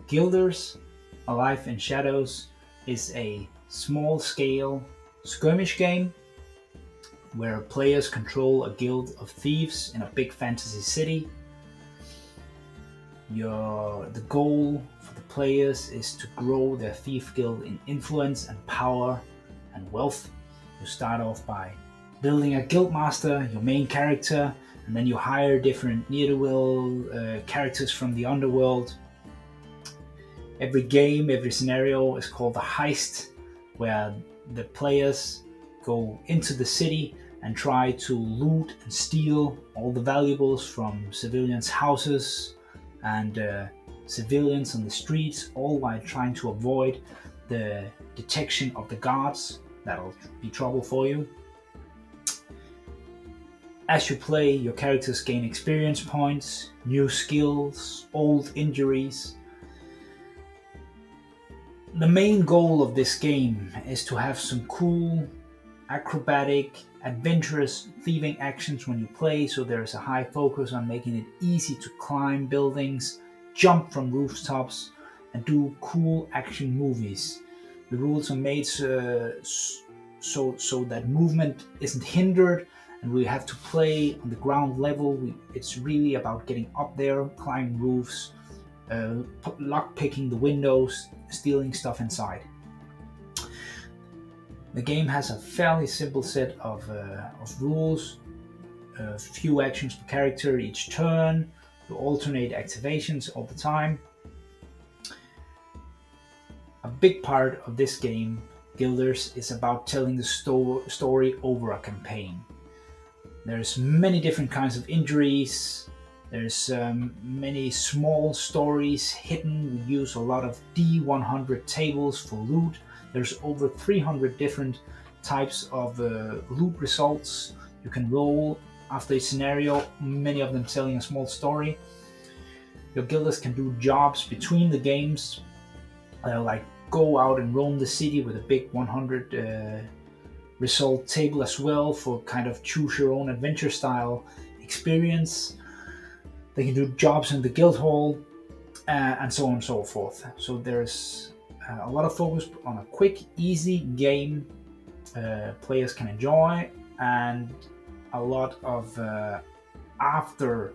Guilders, A Life in Shadows is a small-scale skirmish game where players control a guild of thieves in a big fantasy city. The goal for the players is to grow their thief guild in influence and power and wealth. You start off by building a guild master, your main character, and then you hire different ne'er-do-well characters from the underworld. Every game, every scenario is called a heist, where the players go into the city and try to loot and steal all the valuables from civilians' houses and civilians on the streets, all while trying to avoid the detection of the guards. That'll be trouble for you. As you play, your characters gain experience points, new skills, old injuries. The main goal of this game is to have some cool, acrobatic, adventurous thieving actions when you play, so there is a high focus on making it easy to climb buildings, jump from rooftops, and do cool action movies. The rules are made so that movement isn't hindered, and we have to play on the ground level. It's really about getting up there, climbing roofs, lock-picking the windows, stealing stuff inside. The game has a fairly simple set of rules, few actions per character each turn, you alternate activations all the time. A big part of this game, Guilders, is about telling the story over a campaign. There's many different kinds of injuries. There's many small stories hidden. We use a lot of D100 tables for loot. There's over 300 different types of loot results you can roll after a scenario, many of them telling a small story. Your guilders can do jobs between the games, like go out and roam the city with a big 100 result table as well for kind of choose your own adventure style experience. They can do jobs in the guild hall and so on and so forth. So there's a lot of focus on a quick, easy game players can enjoy, and a lot of after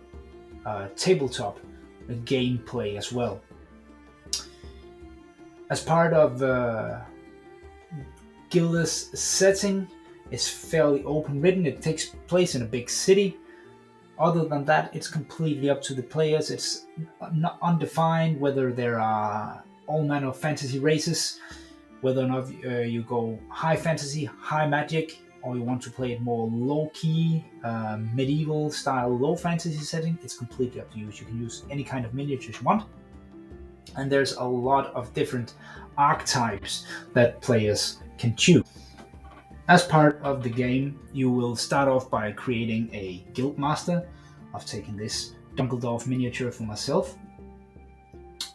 tabletop gameplay as well. As part of Guild's setting, it's fairly open written. It takes place in a big city. Other than that, it's completely up to the players. It's not undefined whether there are all manner of fantasy races, whether or not you go high fantasy, high magic, or you want to play it more low-key, medieval style, low fantasy setting. It's completely up to you. You can use any kind of miniatures you want. And there's a lot of different archetypes that players can choose. As part of the game, you will start off by creating a guild master. I've taken this Dunkeldorf miniature for myself.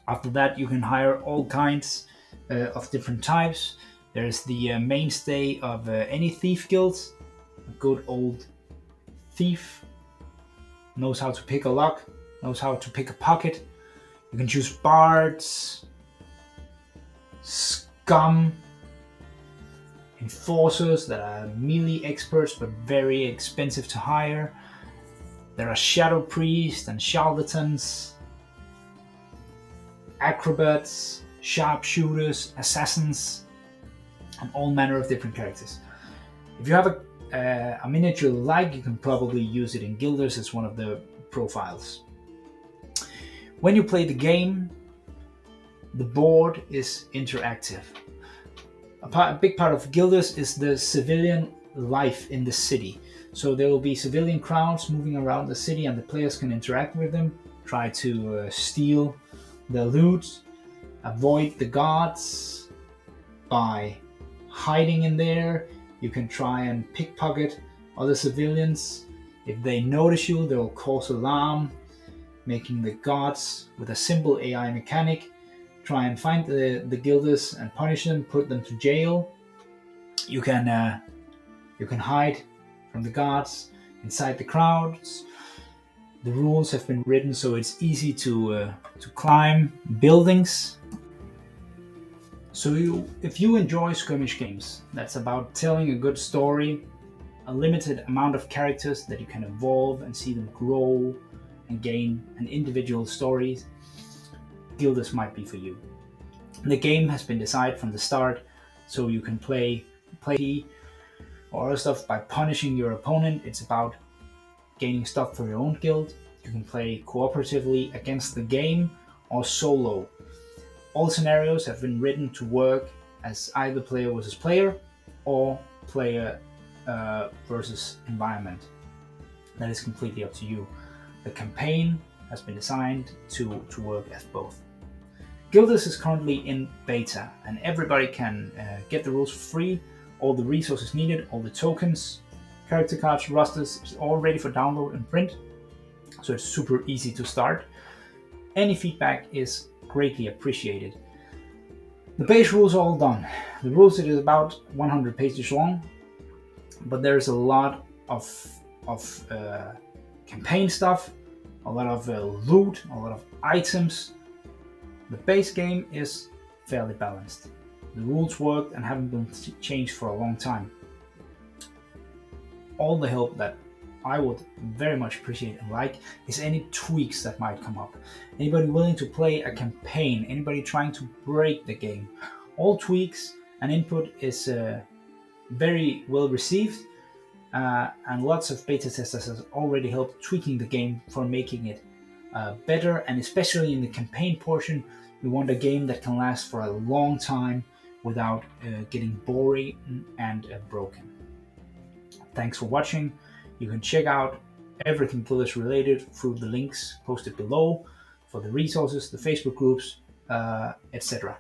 After that, you can hire all kinds of different types. There's the mainstay of any thief guilds. A good old thief knows how to pick a lock, knows how to pick a pocket. You can choose bards, scum, enforcers that are melee experts but very expensive to hire. There are shadow priests and charlatans, acrobats, sharpshooters, assassins, and all manner of different characters. If you have a miniature you like, you can probably use it in Guilders as one of the profiles. When you play the game, the board is interactive. A big part of Guilders is the civilian life in the city. So there will be civilian crowds moving around the city, and the players can interact with them, try to steal the loot, avoid the guards by hiding in there. You can try and pickpocket other civilians. If they notice you, they'll cause alarm, making the guards, with a simple AI mechanic, try and find the guilders and punish them, put them to jail. You can hide from the guards inside the crowds. The rules have been written so it's easy to climb buildings. So if you enjoy skirmish games that's about telling a good story, a limited amount of characters that you can evolve and see them grow and gain an individual stories, Guilders might be for you. The game has been designed from the start so you can play or other stuff by punishing your opponent. It's about gaining stuff for your own guild. You can play cooperatively against the game or solo. All scenarios have been written to work as either player versus player or player versus environment. That is completely up to you. The campaign has been designed to work as both. Guilders is currently in beta, and everybody can get the rules free. All the resources needed, all the tokens, character cards, rosters, is all ready for download and print. So it's super easy to start. Any feedback is greatly appreciated. The base rules are all done. The rules it is about 100 pages long, but there's a lot of campaign stuff, a lot of loot, a lot of items. The base game is fairly balanced. The rules work and haven't been changed for a long time. All the help that I would very much appreciate and like is any tweaks that might come up. Anybody willing to play a campaign, anybody trying to break the game. All tweaks and input is very well received, and lots of beta testers have already helped tweaking the game for making it better, and especially in the campaign portion, we want a game that can last for a long time without getting boring and broken. Thanks for watching. You can check out everything Guilders related through the links posted below for the resources, the Facebook groups, etc.